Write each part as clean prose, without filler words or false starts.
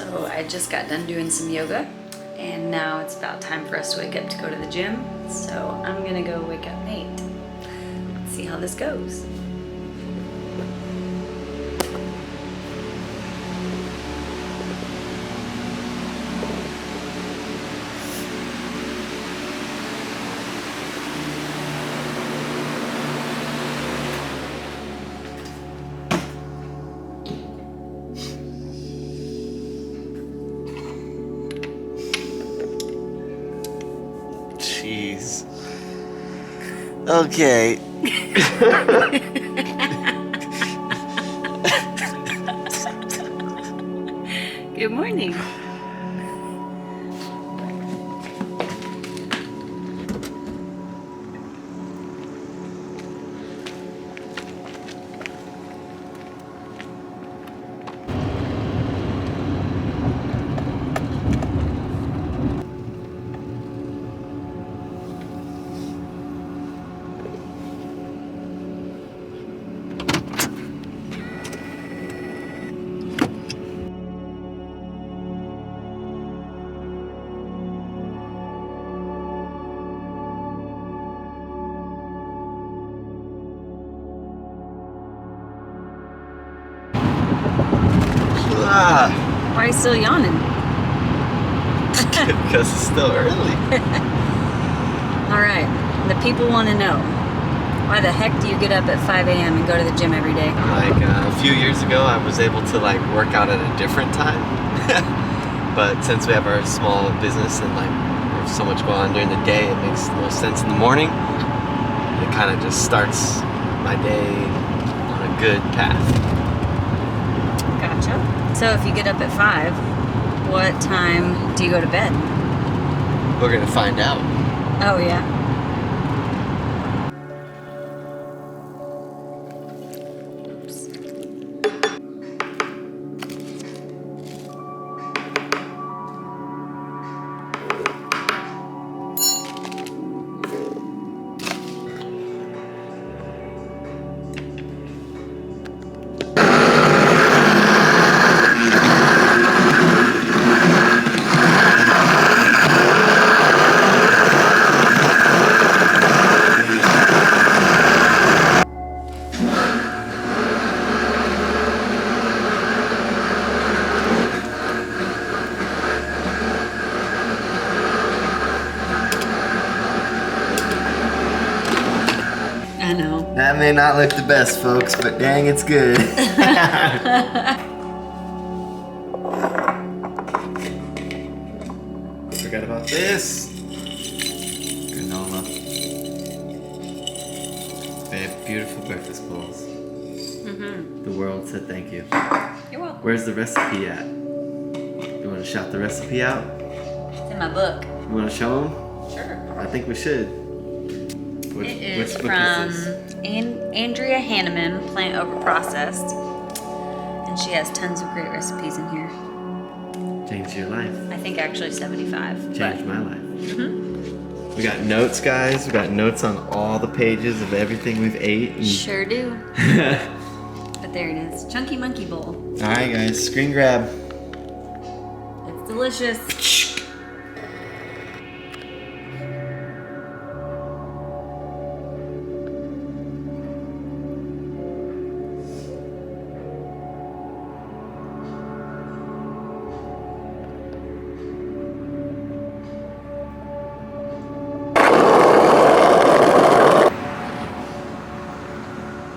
So I just got done doing some yoga and now it's about time for us to wake up to go to the gym. So I'm gonna go wake up Nate. Let's see how this goes. Jeez. Okay. Good morning. Why are you still yawning? Because it's still early. Alright, the people want to know, why the heck do you get up at 5 a.m. and go to the gym every day? Like a few years ago, I was able to like work out at a different time. But since we have our small business and like there's so much going on during the day, it makes the most sense in the morning. It kind of just starts my day on a good path. Gotcha. So if you get up at 5, what time do you go to bed? We're gonna find out. Oh yeah. I know. That may not look the best, folks, but dang, it's good. Forgot about this. Granola. They have beautiful breakfast bowls. Mm-hmm. The world said thank you. You're welcome. Where's the recipe at? You want to shout the recipe out? It's in my book. You want to show them? Sure. I think we should. It is Which book from is this? Andrea Hanneman, Plant Over Processed, and she has tons of great recipes in here. Changed your life. I think actually 75. Changed my life. Mm-hmm. We got notes, guys. We got notes on all the pages of everything we've ate. And... Sure do. But there it is. Chunky Monkey Bowl. Alright guys, screen grab. It's delicious.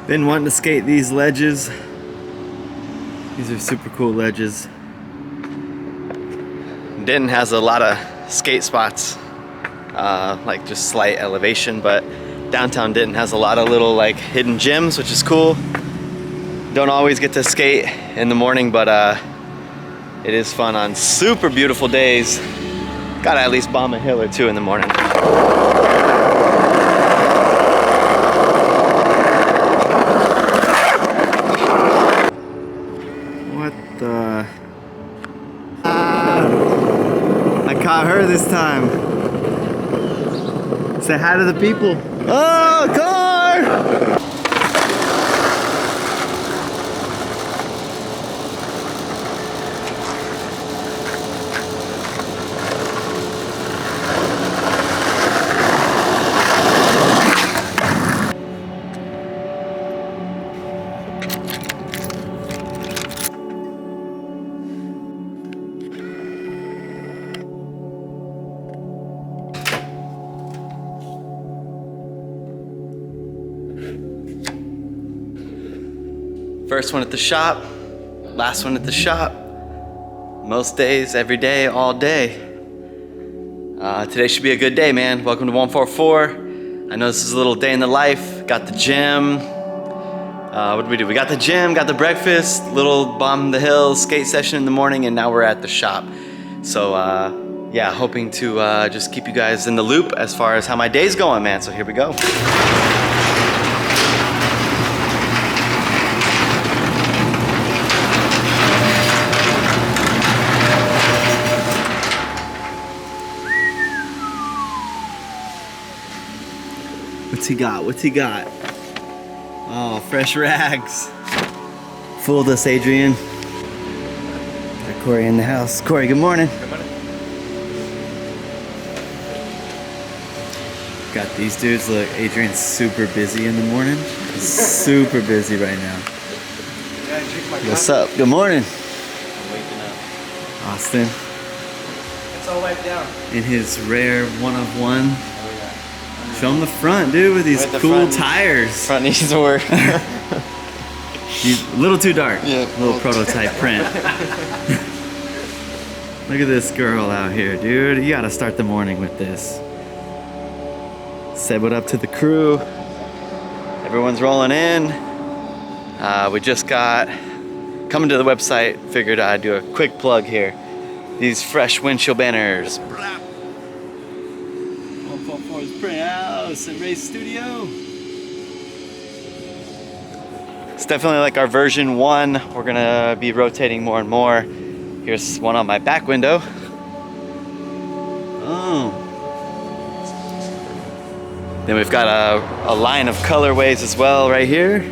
Been wanting to skate these ledges. These are super cool ledges. Denton has a lot of skate spots, like just slight elevation, but downtown Denton has a lot of little like hidden gyms, which is cool. Don't always get to skate in the morning, but it is fun on super beautiful days. Gotta at least bomb a hill or two in the morning. What the? I caught her this time. Say hi to the people. Oh, car! First one at the shop, last one at the shop. Most days, every day, all day. Today should be a good day, man. Welcome to 144. I know this is a little day in the life. Got the gym. What did we do? We got the gym, got the breakfast, little bomb the hills skate session in the morning, and now we're at the shop. So yeah, hoping to just keep you guys in the loop as far as how my day's going, man. So here we go. What's he got? What's he got? Oh, fresh rags. Fooled us, Adrian. Got Corey in the house. Corey, good morning. Good morning. Got these dudes. Look, Adrian's super busy in the morning. He's super busy right now. What's up? Good morning. I'm waking up. Austin. It's all wiped down. In his rare one of one. Oh yeah. Show him the front, dude, with these With the cool front. tires. Front needs to work. He's a little too dark. Yeah. Little prototype print. Look at this girl out here, dude. You gotta start the morning with this. Say what up to the crew. Everyone's rolling in. We just got coming to the website. Figured I'd do a quick plug here. These fresh windshield banners. 144's Printhouse and Race Studio. It's definitely like our version 1. We're gonna be rotating more and more. Here's one on my back window. Oh. Then we've got a line of colorways as well right here.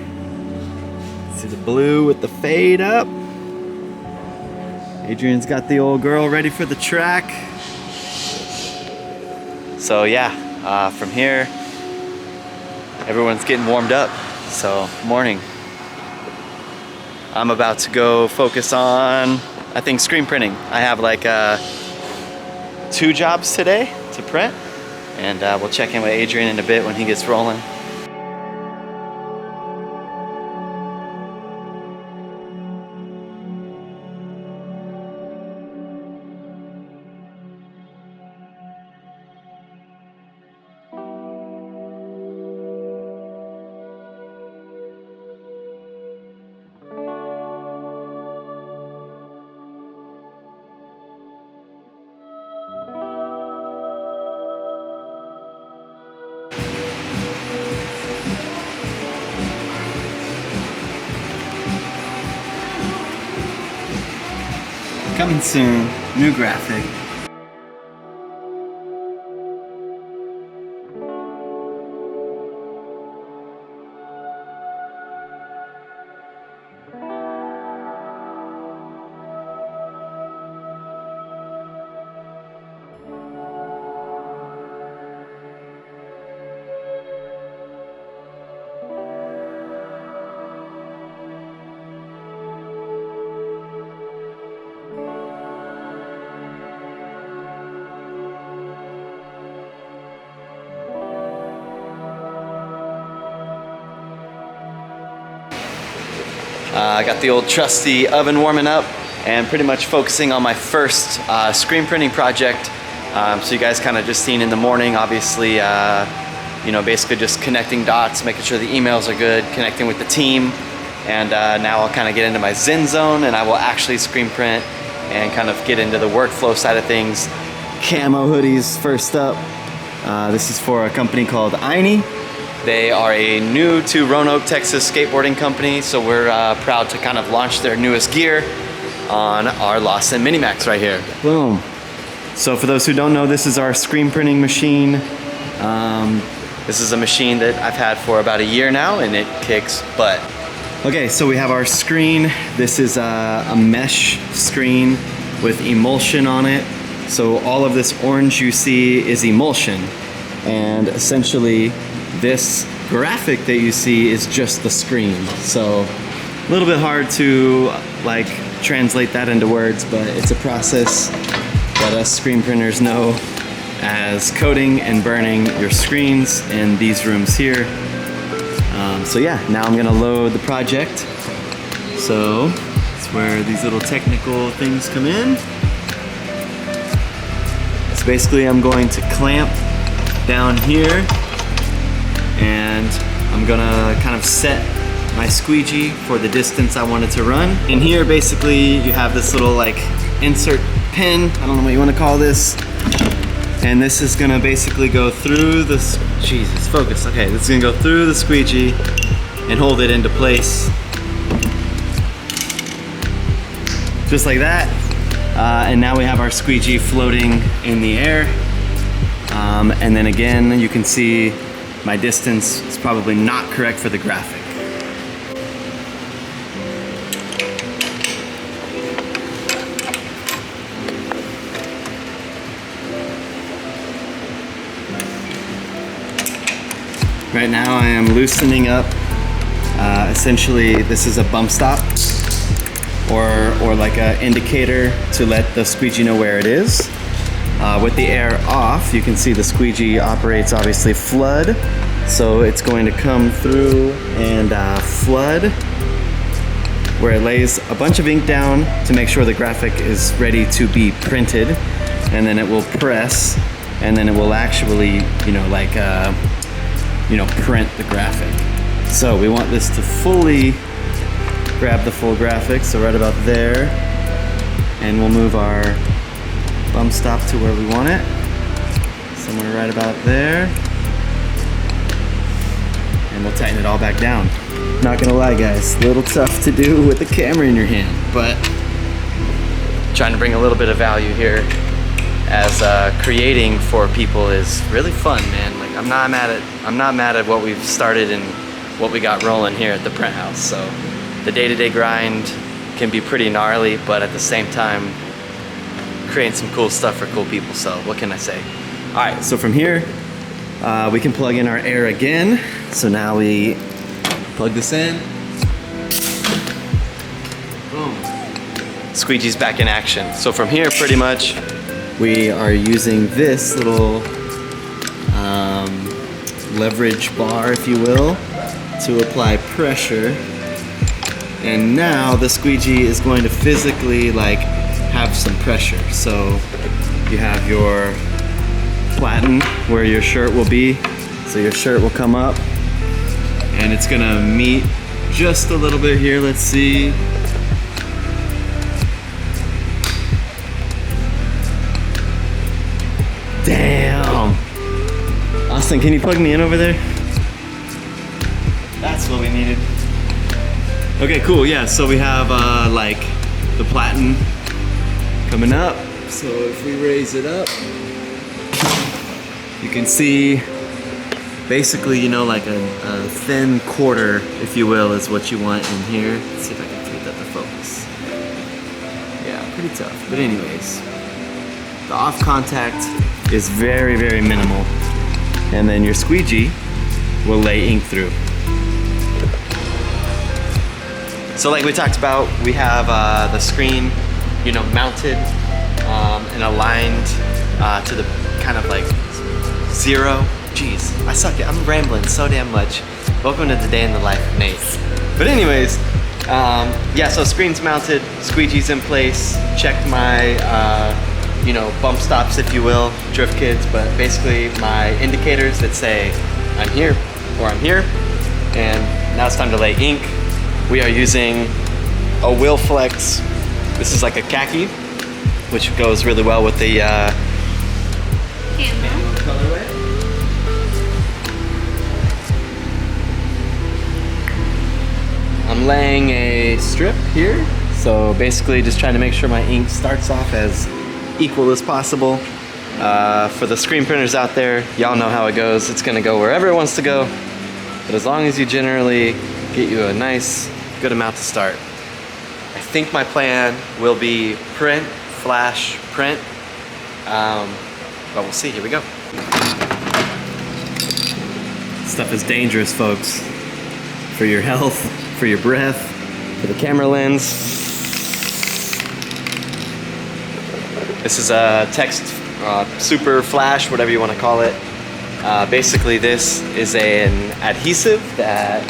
See the blue with the fade up. Adrian's got the old girl ready for the track. So yeah, from here, everyone's getting warmed up. So morning. I'm about to go focus on, I think, screen printing. I have like 2 jobs today to print, and we'll check in with Adrian in a bit when he gets rolling. Coming soon, new graphic. I got the old trusty oven warming up and pretty much focusing on my first screen printing project. So you guys kind of just seen in the morning, obviously, you know, basically just connecting dots, making sure the emails are good, connecting with the team. And now I'll kind of get into my Zen zone and I will actually screen print and kind of get into the workflow side of things. Camo hoodies first up. This is for a company called Einie. They are a new to Roanoke, Texas skateboarding company, so we're proud to kind of launch their newest gear on our Lawson Minimax right here. Boom. So for those who don't know, this is our screen printing machine. This is a machine that I've had for about a year now, and it kicks butt. Okay, so we have our screen. This is a mesh screen with emulsion on it. So all of this orange you see is emulsion, and essentially this graphic that you see is just the screen. So a little bit hard to like translate that into words, but it's a process that us screen printers know as coating and burning your screens in these rooms here. So yeah, now I'm gonna load the project So that's where these little technical things come in. So basically I'm going to clamp down here and I'm gonna kind of set my squeegee for the distance I want it to run. In here basically you have this little like insert pin, I don't know what you want to call this, and this is gonna basically go through this, Jesus, focus, okay, this is gonna go through the squeegee and hold it into place. Just like that. And now we have our squeegee floating in the air. And then again, you can see my distance is probably not correct for the graphic. Right now I am loosening up. Essentially, this is a bump stop or like an indicator to let the squeegee know where it is. With the air off, you can see the squeegee operates obviously flood. So it's going to come through and flood where it lays a bunch of ink down to make sure the graphic is ready to be printed. And then it will press and then it will actually, print the graphic. So we want this to fully grab the full graphic, so right about there. And we'll move our bump stop to where we want it. Somewhere right about there. And we'll tighten it all back down. Not gonna lie guys, a little tough to do with the camera in your hand, but trying to bring a little bit of value here as creating for people is really fun, man. Like I'm not mad at what we've started and what we got rolling here at the print house. So the day-to-day grind can be pretty gnarly, but at the same time, creating some cool stuff for cool people. So what can I say? All right, so from here, we can plug in our air again. So now we plug this in. Boom. Squeegee's back in action. So from here, pretty much, we are using this little leverage bar, if you will, to apply pressure. And now the squeegee is going to physically have some pressure. So you have your platen where your shirt will be. So your shirt will come up and it's gonna meet just a little bit here. Let's see. Damn. Austin, can you plug me in over there? That's what we needed. Okay, cool, yeah, so we have the platen coming up. So if we raise it up, you can see basically, like a thin quarter, if you will, is what you want in here. Let's see if I can get that to focus. Yeah, pretty tough, but anyways. The off contact is very, very minimal. And then your squeegee will lay ink through. So like we talked about, we have the screen, mounted and aligned to the kind of zero. Jeez, I suck it. I'm rambling so damn much. Welcome to the day in the life of Nate. But anyways, yeah, so screen's mounted, squeegee's in place. Checked my, bump stops, if you will, drift kids, but basically my indicators that say I'm here or I'm here. And now it's time to lay ink. We are using a Will Flex. This is like a khaki, which goes really well with the camo colorway. I'm laying a strip here. So basically just trying to make sure my ink starts off as equal as possible. For the screen printers out there, y'all know how it goes. It's gonna go wherever it wants to go. But as long as you generally get you a nice, good amount to start. I think my plan will be print, flash, print. But we'll see, here we go. Stuff is dangerous, folks. For your health, for your breath, for the camera lens. This is a text super flash, whatever you want to call it. Basically this is an adhesive that,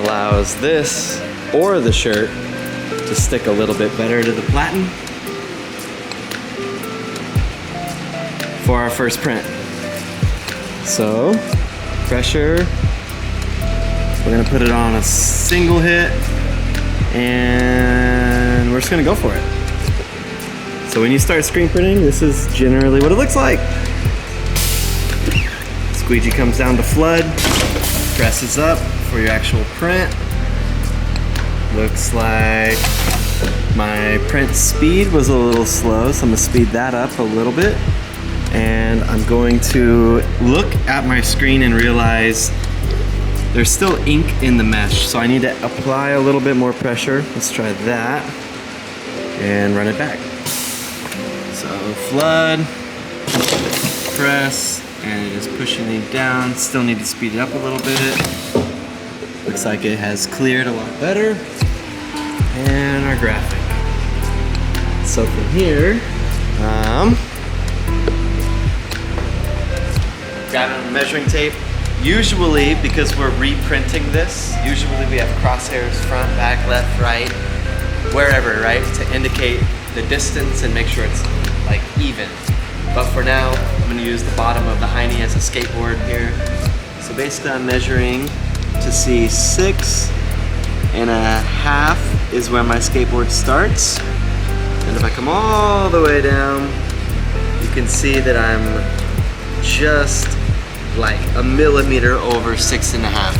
allows this or the shirt to stick a little bit better to the platen for our first print. So, pressure, we're gonna put it on a single hit and we're just gonna go for it. So when you start screen printing, this is generally what it looks like. Squeegee comes down to flood, presses up for your actual print. Looks like my print speed was a little slow, so I'm gonna speed that up a little bit. And I'm going to look at my screen and realize there's still ink in the mesh, so I need to apply a little bit more pressure. Let's try that and run it back. So flood, press, and it is pushing it down. Still need to speed it up a little bit. Looks like it has cleared a lot better. And our graphic. So from here, grabbing a measuring tape. Usually, because we're reprinting this, usually we have crosshairs front, back, left, right, wherever, right? To indicate the distance and make sure it's like even. But for now, I'm gonna use the bottom of the hiney as a skateboard here. So basically I'm measuring to see 6.5 is where my skateboard starts. And if I come all the way down, you can see that I'm just like a millimeter over 6.5.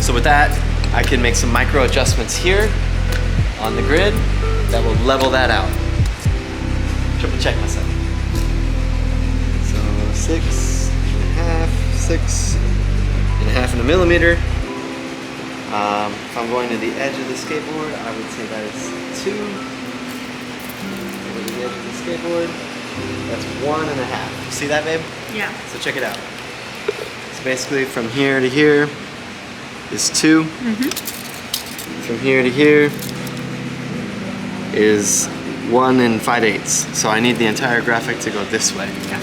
So with that, I can make some micro adjustments here on the grid that will level that out. Triple check myself. So 6.5, 6.5 in a millimeter. If I'm going to the edge of the skateboard, I would say that is 2. Over the edge of the skateboard, that's 1.5. See that, babe? Yeah. So check it out. So basically from here to here is 2. From here to here is 1 5/8. So I need the entire graphic to go this way. Yeah.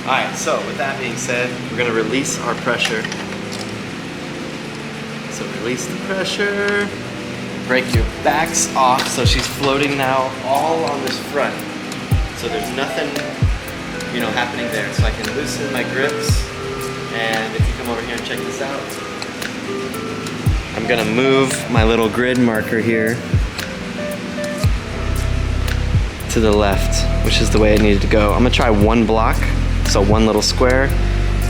Alright, so with that being said, we're going to release our pressure. So release the pressure, break your backs off, so she's floating now all on this front. So there's nothing, you know, happening there. So I can loosen my grips, and if you come over here and check this out, I'm gonna move my little grid marker here to the left, which is the way it needed to go. I'm gonna try 1 block, so 1 little square,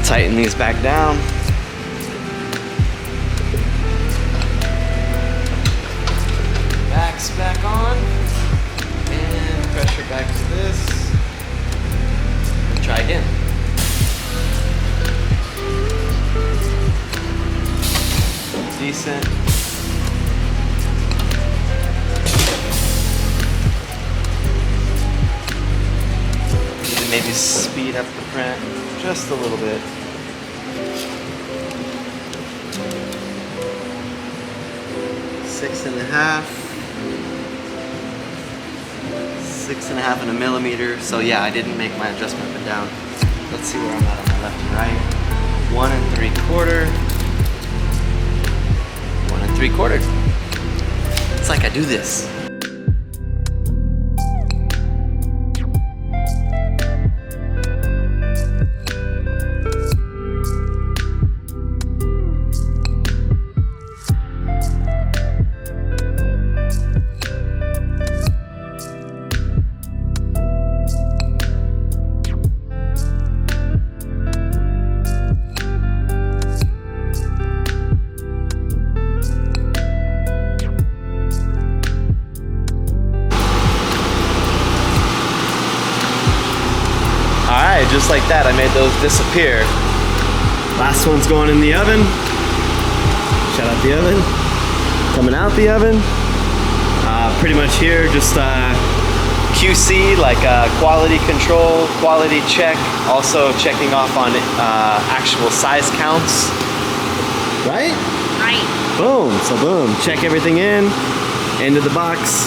tighten these back down. Backs back on, and pressure back to this, and try again. Decent. Need to maybe speed up the print just a little bit. Six and a half in a millimeter. So yeah, I didn't make my adjustment up and down. Let's see where I'm at on my left and right. 1 3/4. 1 3/4. It's like I do this. Just like that, I made those disappear. Last one's going in the oven. Shout out the oven. Coming out the oven. Pretty much here, just QC, like quality control, quality check. Also checking off on actual size counts. Right? Right. Boom, so boom. Check everything into the box.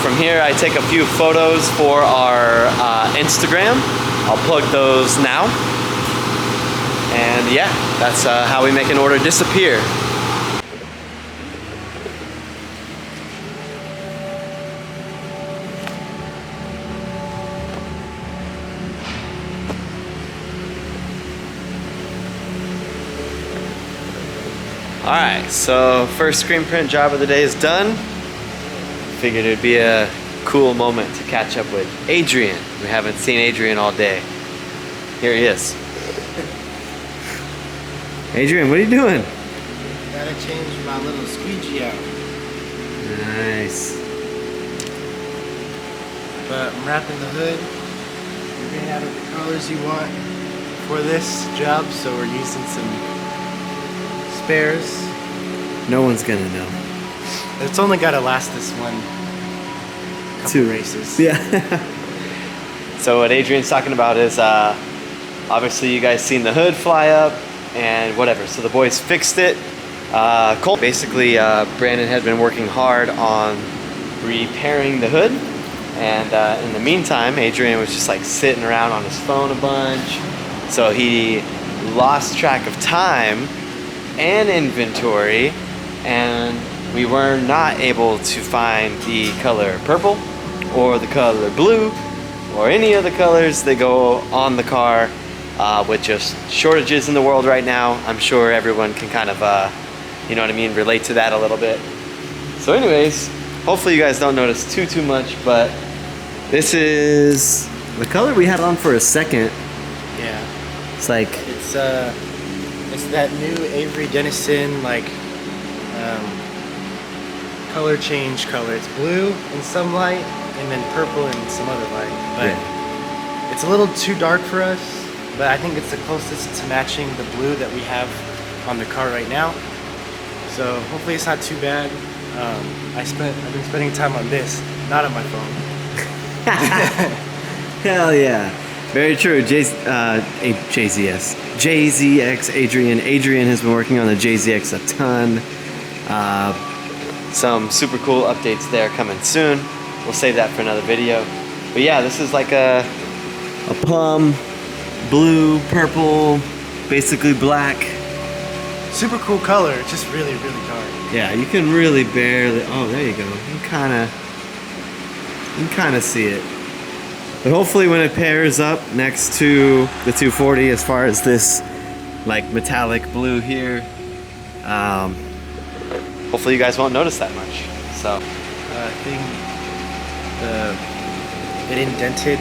From here, I take a few photos for our Instagram. I'll plug those now. And yeah, that's how we make an order disappear. Alright, so first screen print job of the day is done. Figured it'd be a cool moment to catch up with Adrian. We haven't seen Adrian all day. Here he is. Adrian, what are you doing? Gotta change my little squeegee out. Nice. But I'm wrapping the hood. We ran out of the colors you want for this job, so we're using some spares. No one's gonna know. It's only gotta last this one couple 2 races. Yeah. So what Adrian's talking about is obviously you guys seen the hood fly up and whatever. So the boys fixed it. Basically, Brandon had been working hard on repairing the hood, and in the meantime, Adrian was just like sitting around on his phone a bunch. So he lost track of time and inventory, and we were not able to find the color purple or the color blue or any of the colors that go on the car. With just shortages in the world right now, I'm sure everyone can kind of, you know what I mean, relate to that a little bit. So anyways, hopefully you guys don't notice too much, but this is the color we had on for a second. Yeah. It's like, It's that new Avery Dennison color change color. It's blue in some light and then purple in some other light. But it's a little too dark for us, but I think it's the closest to matching the blue that we have on the car right now. So hopefully it's not too bad. I've been spending time on this, not on my phone. hell yeah. Very true. JZX Adrian. Adrian has been working on the JZX a ton. Some super cool updates there coming soon. We'll save that for another video. But yeah, this is like a plum, blue, purple, basically black. Super cool color, it's just really, really dark. Yeah, you can really barely, oh, there you go. You can kind of see it. But hopefully when it pairs up next to the 240, as far as this like metallic blue here, hopefully you guys won't notice that much. So I think it indented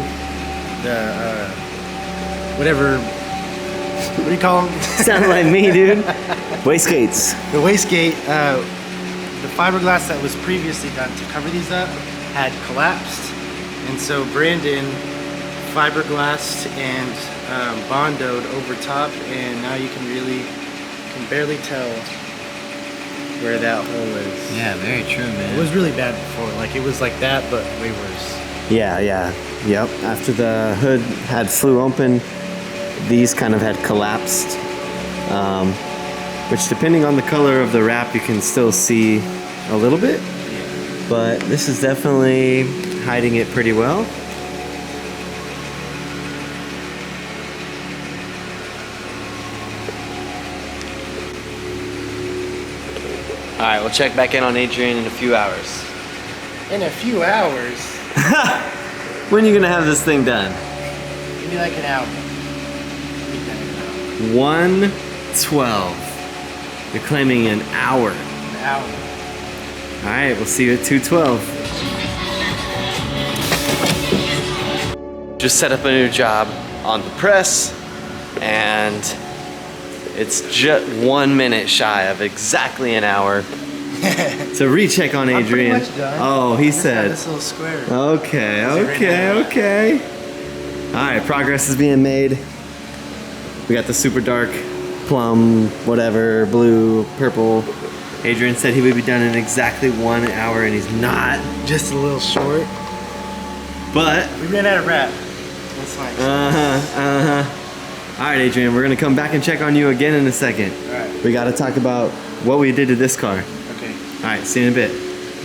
the whatever, what do you call them? sounded like me, dude. Wastegates. The wastegate, the fiberglass that was previously done to cover these up had collapsed, and so Brandon fiberglassed and bondoed over top, and now you can barely tell where that hole is. Yeah, very true, man. It was really bad before, like it was like that, but way worse. Yeah. Yep. After the hood had flew open, these kind of had collapsed. Which, depending on the color of the wrap, you can still see a little bit. But this is definitely hiding it pretty well. Alright, we'll check back in on Adrian in a few hours. In a few hours? When are you gonna have this thing done? Maybe like an hour. 1:12. You're claiming an hour. An hour. Alright, we'll see you at 2:12. Just set up a new job on the press, and it's just 1 minute shy of exactly an hour. So recheck on Adrian. I'm pretty much done. Oh, he Just got said. this little square. Okay. Alright, progress is being made. We got the super dark plum, whatever, blue, purple. Adrian said he would be done in exactly 1 hour, and he's not. Just a little short. But We ran out of wrap. That's nice. Alright, Adrian, we're gonna come back and check on you again in a second. Alright. We gotta talk about what we did to this car. Okay. Alright, see you in a bit.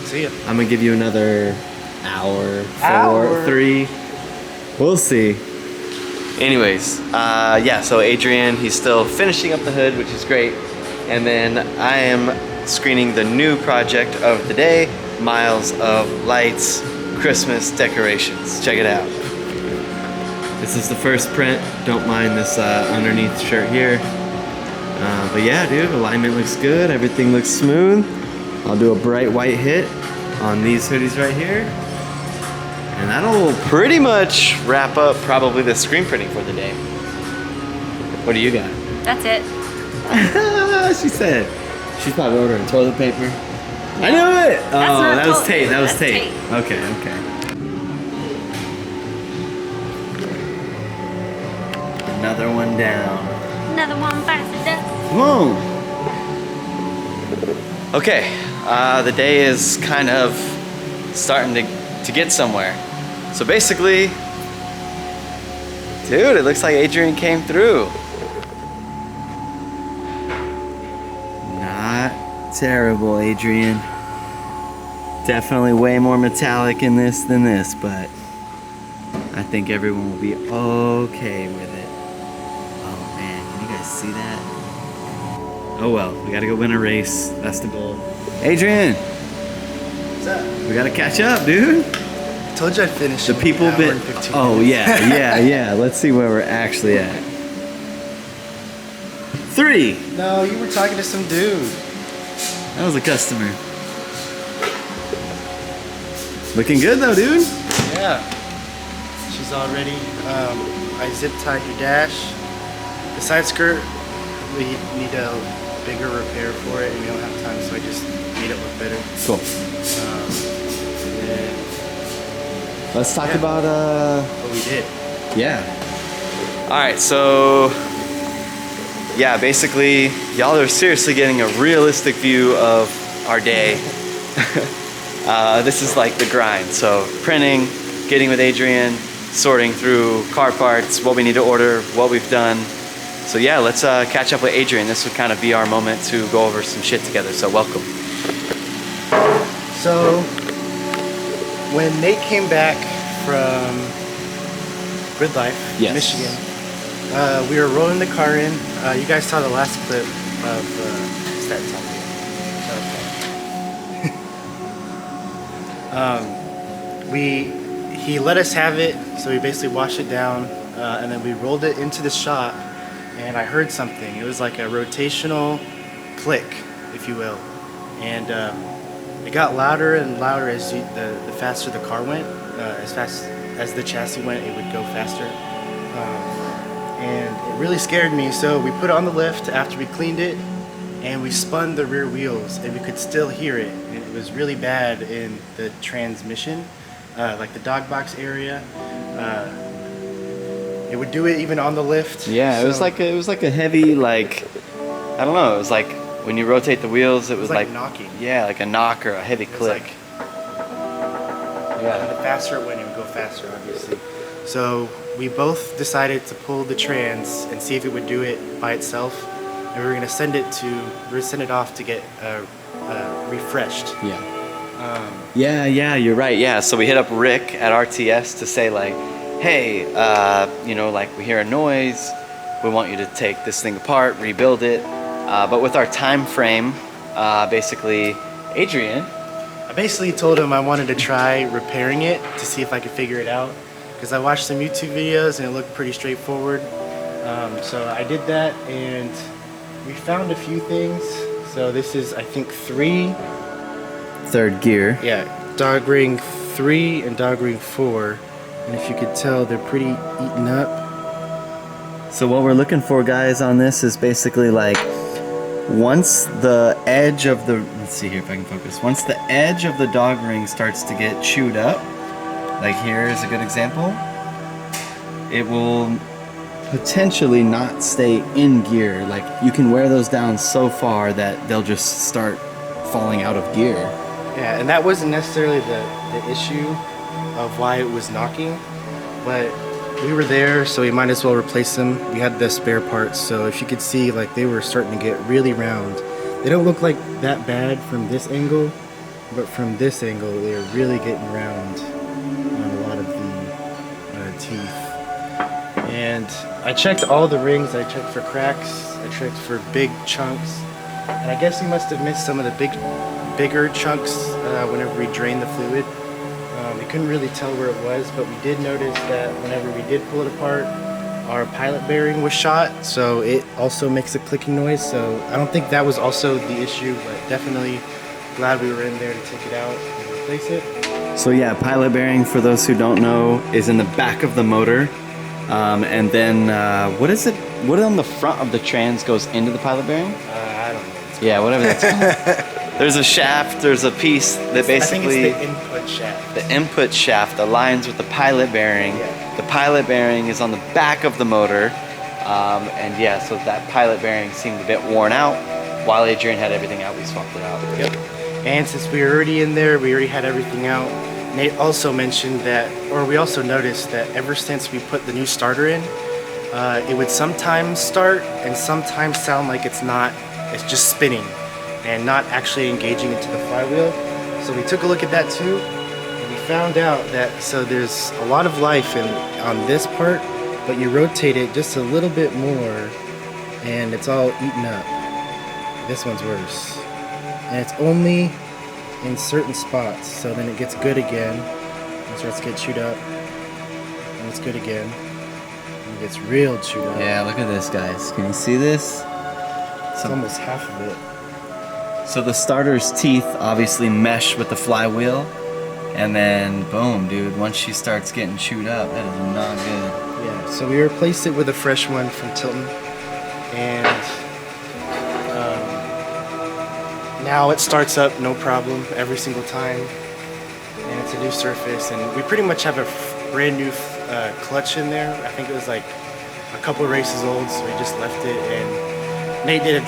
See ya. I'm gonna give you another hour, 4, Hour? 3. We'll see. Anyways, yeah, so Adrian, he's still finishing up the hood, which is great. And then I am screening the new project of the day, Miles of Lights Christmas Decorations. Check it out. This is the first print. Don't mind this underneath shirt here. But yeah, dude, alignment looks good. Everything looks smooth. I'll do a bright white hit on these hoodies right here. And that'll pretty much wrap up probably the screen printing for the day. What do you got? That's it. She said. She's probably ordering toilet paper. I knew it! Oh, that was tape. That was tape. Okay, okay. Another one down. Another one bites the dust. Whoa! Okay, the day is kind of starting to get somewhere. So basically, dude, it looks like Adrian came through. Not terrible, Adrian. Definitely way more metallic in this than this, but I think everyone will be okay with it. Oh man, can you guys see that? Oh well, we gotta go win a race. That's the goal. Adrian! What's up? We gotta catch up, dude. I told you I'd finish. The people been. Oh yeah, yeah. Let's see where we're actually at. 3. No, you were talking to some dude. That was a customer. Looking good though, dude. Yeah. She's all ready. I zip tied your dash. The side skirt, we need a bigger repair for it, and we don't have time, so I just made it look better. Cool. And then Let's talk about what we did. Yeah. All right, so yeah, basically, y'all are seriously getting a realistic view of our day. This is like the grind. So printing, getting with Adrian, sorting through car parts, what we need to order, what we've done. So yeah, let's catch up with Adrian. This would kind of be our moment to go over some shit together. So welcome. So when Nate came back from Grid Life, Yes. Michigan, we were rolling the car in. You guys saw the last clip of that he let us have it, so we basically washed it down, and then we rolled it into the shop, and I heard something. It was like a rotational click, if you will, and it got louder and louder as the faster the car went. As fast as the chassis went, it would go faster, and it really scared me. So we put it on the lift after we cleaned it, and we spun the rear wheels, and we could still hear it. And it was really bad in the transmission, like the dog box area. It would do it even on the lift. Yeah, so it was like a heavy, like, I don't know. It was like when you rotate the wheels, it was like knocking. Yeah, like a knock or a heavy click. Like, yeah, and the faster it went, it would go faster, obviously. So we both decided to pull the trans and see if it would do it by itself. And we were gonna send it off to get refreshed. Yeah. Yeah, you're right. Yeah, so we hit up Rick at RTS to say like, hey, you know, like we hear a noise. We want you to take this thing apart, rebuild it. But with our time frame, basically, Adrian. I basically told him I wanted to try repairing it to see if I could figure it out. Because I watched some YouTube videos and it looked pretty straightforward. So I did that, and we found a few things. So this is, I think, 3. Third gear. Yeah, dog ring 3 and dog ring 4. And if you could tell, they're pretty eaten up. So what we're looking for, guys, on this is basically like, once the edge of the, let's see here if I can focus. Once the edge of the dog ring starts to get chewed up, like here is a good example, it will potentially not stay in gear. Like you can wear those down so far that they'll just start falling out of gear. Yeah, and that wasn't necessarily the issue of why it was knocking, but we were there, so we might as well replace them. We had the spare parts, so if you could see, like, they were starting to get really round. They don't look like that bad from this angle, but from this angle, they're really getting round on a lot of the teeth. And I checked all the rings. I checked for cracks. I checked for big chunks. And I guess we must have missed some of the bigger chunks whenever we drained the fluid. We couldn't really tell where it was, but we did notice that whenever we did pull it apart, our pilot bearing was shot, so it also makes a clicking noise. So I don't think that was also the issue, but definitely glad we were in there to take it out and replace it. So yeah, pilot bearing, for those who don't know, is in the back of the motor. And then, what is it? What on the front of the trans goes into the pilot bearing? I don't know. Yeah, whatever that's called. There's a shaft, there's a piece that basically... I think it's the input shaft. The input shaft aligns with the pilot bearing. Yeah. The pilot bearing is on the back of the motor. And yeah, so that pilot bearing seemed a bit worn out. While Adrian had everything out, we swapped it out. Yep. And since we were already in there, we already had everything out. Nate also mentioned that, or we also noticed that ever since we put the new starter in, it would sometimes start and sometimes sound like it's just spinning and not actually engaging into the flywheel. So we took a look at that too, and we found out that, so there's a lot of life on this part, but you rotate it just a little bit more and it's all eaten up. This one's worse. And it's only in certain spots, so then it gets good again and starts to get chewed up, and it's good again and it gets real chewed up. Yeah, look at this, guys. Can you see this? It's almost half of it. So the starter's teeth obviously mesh with the flywheel, and then boom, dude, once she starts getting chewed up, that is not good. Yeah, so we replaced it with a fresh one from Tilton, and now it starts up no problem every single time, and it's a new surface, and we pretty much have a brand new clutch in there. I think it was like a couple races old, so we just left it, and Nate did a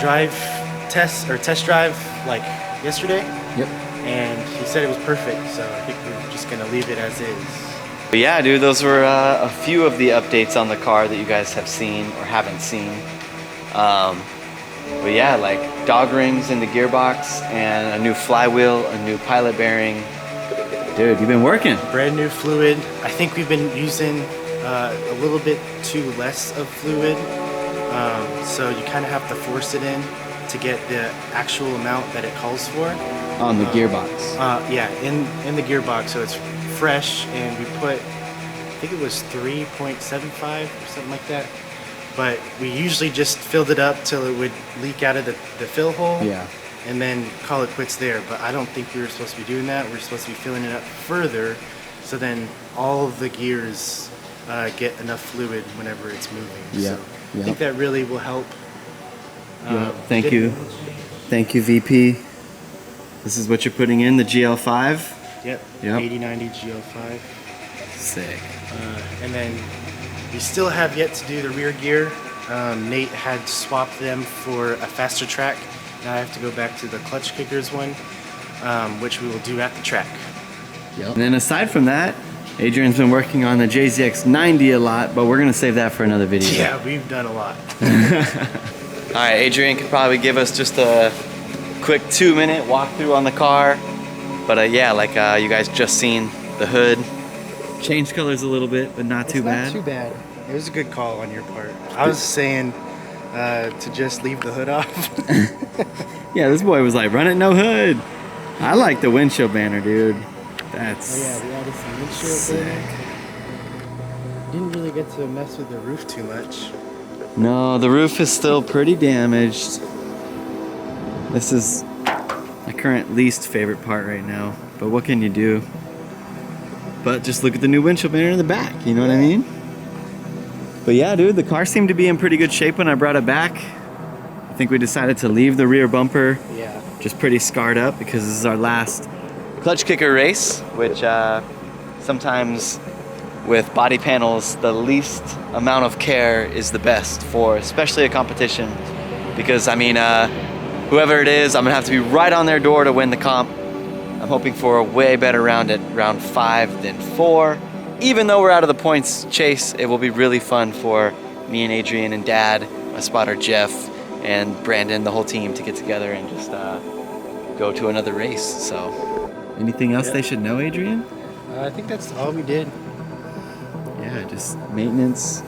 test drive like yesterday. Yep. And he said it was perfect, so I think we're just gonna leave it as is. But yeah, dude, those were a few of the updates on the car that you guys have seen or haven't seen. But yeah, like dog rings in the gearbox and a new flywheel, a new pilot bearing. Dude, you've been working. Brand new fluid. I think we've been using a little bit too less of fluid, so you kind of have to force it in to get the actual amount that it calls for. On the gearbox. Yeah, in the gearbox, so it's fresh, and we put, I think it was 3.75 or something like that. But we usually just filled it up till it would leak out of the fill hole. Yeah. And then call it quits there. But I don't think we were supposed to be doing that. We're supposed to be filling it up further, so then all of the gears get enough fluid whenever it's moving. Yeah. So I think that really will help. Thank you. Thank you, VP. This is what you're putting in, the GL5? Yep. 8090 GL5. Sick. And then we still have yet to do the rear gear. Nate had swapped them for a faster track. Now I have to go back to the Klutch Kickers one, which we will do at the track. Yep. And then aside from that, Adrian's been working on the JZX90 a lot, but we're gonna save that for another video. Yeah, we've done a lot. All right, Adrian could probably give us just a quick 2-minute walkthrough on the car. But yeah, like you guys just seen the hood. Changed colors a little bit, but not too bad. Not too bad. It was a good call on your part. I was saying to just leave the hood off. Yeah, this boy was like, run it no hood. I like the windshield banner, dude. That's we added some windshield sick. there. Didn't really get to mess with the roof too much. No, the roof is still pretty damaged. This is my current least favorite part right now, but what can you do? But just look at the new windshield banner in the back, you know what I mean? But yeah, dude, the car seemed to be in pretty good shape when I brought it back. I think we decided to leave the rear bumper just pretty scarred up because this is our last Klutch Kicker race, which sometimes with body panels, the least amount of care is the best for especially a competition. Because I mean, whoever it is, I'm gonna have to be right on their door to win the comp. I'm hoping for a way better round at round 5 than 4. Even though we're out of the points chase, it will be really fun for me and Adrian and Dad, my spotter Jeff, and Brandon, the whole team, to get together and just go to another race. So, anything else they should know, Adrian? I think that's all we did. Yeah, just maintenance,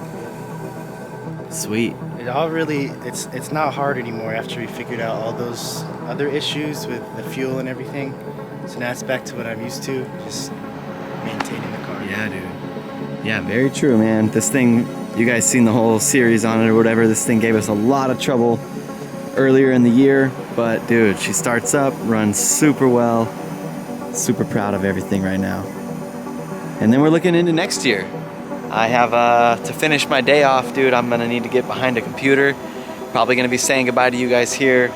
Sweet. It's not hard anymore after we figured out all those other issues with the fuel and everything. So now it's back to what I'm used to, just maintaining the car. Yeah, dude. Yeah, very true, man. This thing, you guys seen the whole series on it or whatever. This thing gave us a lot of trouble earlier in the year, but dude, she starts up, runs super well. Super proud of everything right now. And then we're looking into next year. I have to finish my day off, dude. I'm gonna need to get behind a computer. Probably gonna be saying goodbye to you guys here.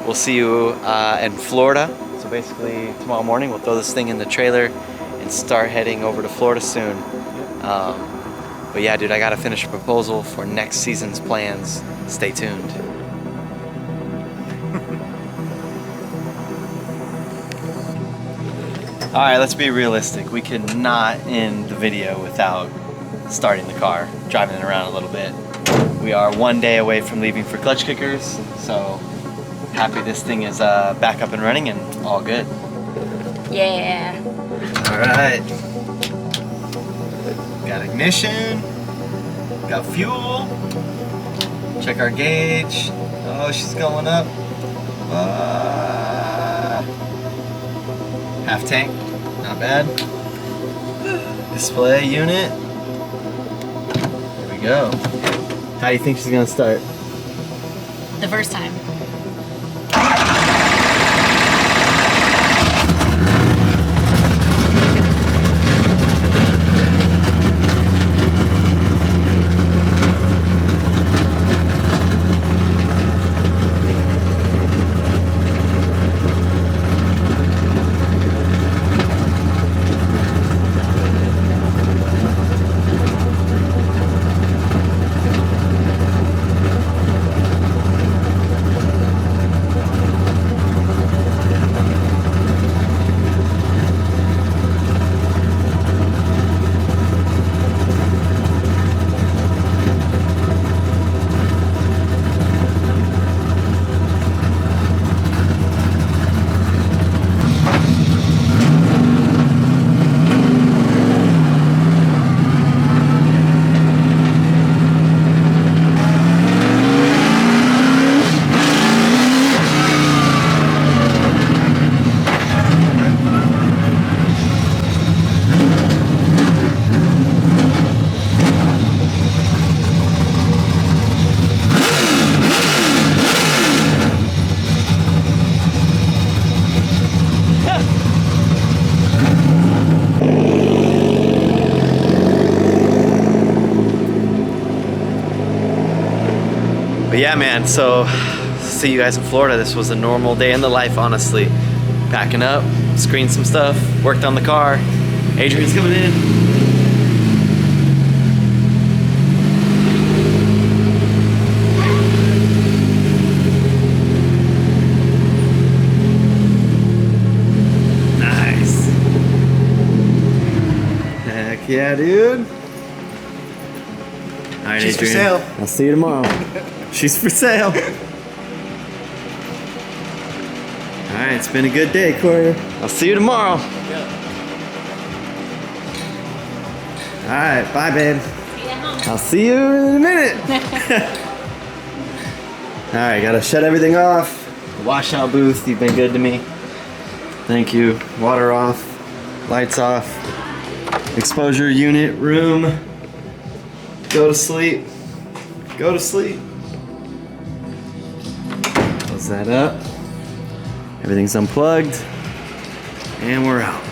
We'll see you in Florida. So basically tomorrow morning we'll throw this thing in the trailer and start heading over to Florida soon. But yeah, dude, I gotta finish a proposal for next season's plans. Stay tuned. All right, let's be realistic. We could not end the video without starting the car, driving it around a little bit. We are one day away from leaving for Klutch Kickers, so happy this thing is back up and running and all good. Yeah. All right. Got ignition, got fuel. Check our gauge. Oh, she's going up. Half tank, not bad. Display unit. There we go. How do you think she's gonna start? The first time. But yeah, man, so see you guys in Florida. This was a normal day in the life, honestly. Packing up, screened some stuff, worked on the car. Adrian's coming in. Nice. Heck yeah, dude. All right, She's for Adrian. sale. I'll see you tomorrow. She's for sale. All right, it's been a good day, Corey. I'll see you tomorrow. All right, bye, babe. See you at home. I'll see you in a minute. All right, gotta shut everything off. Washout booth, you've been good to me. Thank you. Water off, lights off. Exposure unit room. Go to sleep. Go to sleep. Close that up. Everything's unplugged. And we're out.